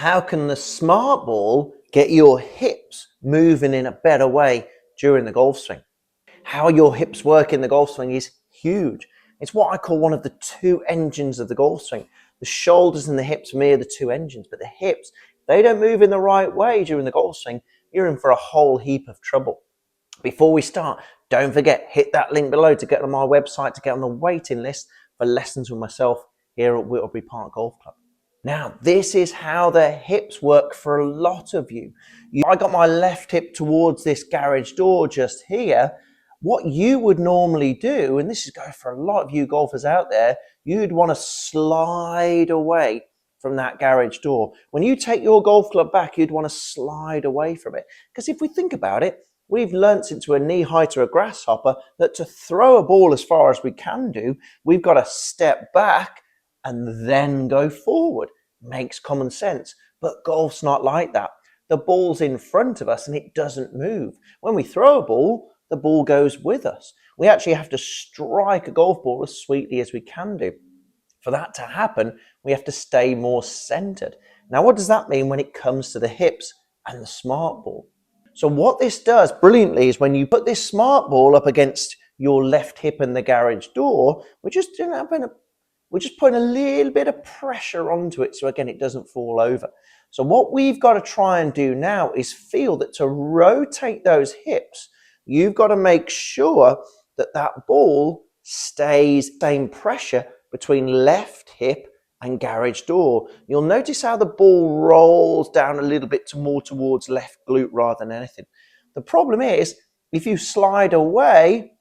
How can the smart ball get your hips moving in a better way during the golf swing? How your hips work in the golf swing is huge. It's what I call one of the two engines of the golf swing. The shoulders and the hips mirror the two engines, but the hips, they don't move in the right way during the golf swing. You're in for a whole heap of trouble. Before we start, don't forget, hit that link below to get on my website, to get on the waiting list for lessons with myself here at Whittleby Park Golf Club. Now, this is how the hips work for a lot of you. I got my left hip towards this garage door just here. What you would normally do, and this is going for a lot of you golfers out there, you'd want to slide away from that garage door. When you take your golf club back, you'd want to slide away from it. Because if we think about it, we've learnt since we're knee high to a grasshopper that to throw a ball as far as we can do, we've got to step back and then go forward. Makes common sense. But golf's not like that. The ball's in front of us and it doesn't move. When we throw a ball, the ball goes with us. We actually have to strike a golf ball as sweetly as we can do. For that to happen, we have to stay more centered. Now, what does that mean when it comes to the hips and the smart ball? So what this does brilliantly is when you put this smart ball up against your left hip and the garage door, we're just putting a little bit of pressure onto it so again it doesn't fall over. So what we've got to try and do now is feel that to rotate those hips, you've got to make sure that that ball stays same pressure between left hip and garage door. You'll notice how the ball rolls down a little bit more towards left glute rather than anything. The problem is if you slide away,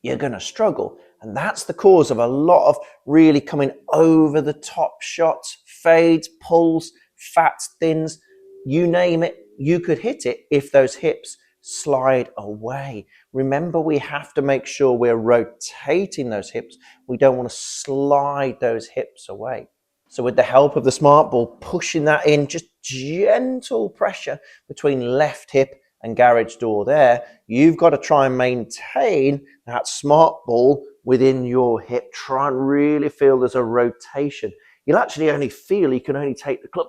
you're going to struggle. And that's the cause of a lot of really coming over the top shots, fades, pulls, fats, thins, you name it, you could hit it if those hips slide away. Remember, we have to make sure we're rotating those hips. We don't want to slide those hips away. So with the help of the smart ball, pushing that in, just gentle pressure between left hip and garage door there, you've got to try and maintain that smart ball within your hip. Try and really feel there's a rotation. You'll actually only feel you can only take the club,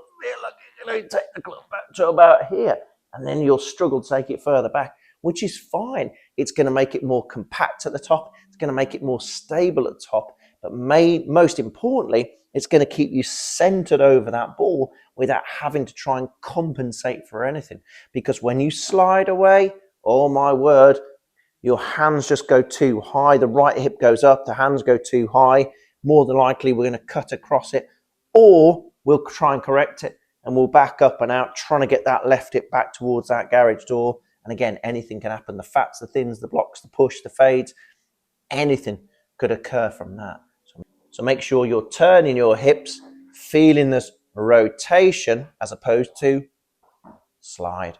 back to about here, and then you'll struggle to take it further back, which is fine. It's going to make it more compact at the top. It's going to make it more stable at the top. But most importantly, it's going to keep you centered over that ball without having to try and compensate for anything. Because when you slide away, oh my word, your hands just go too high. The right hip goes up, the hands go too high. More than likely, we're going to cut across it, or we'll try and correct it and we'll back up and out, trying to get that left hip back towards that garage door. And again, anything can happen. The fats, the thins, the blocks, the push, the fades, anything could occur from that. So make sure you're turning your hips, feeling this rotation as opposed to slide.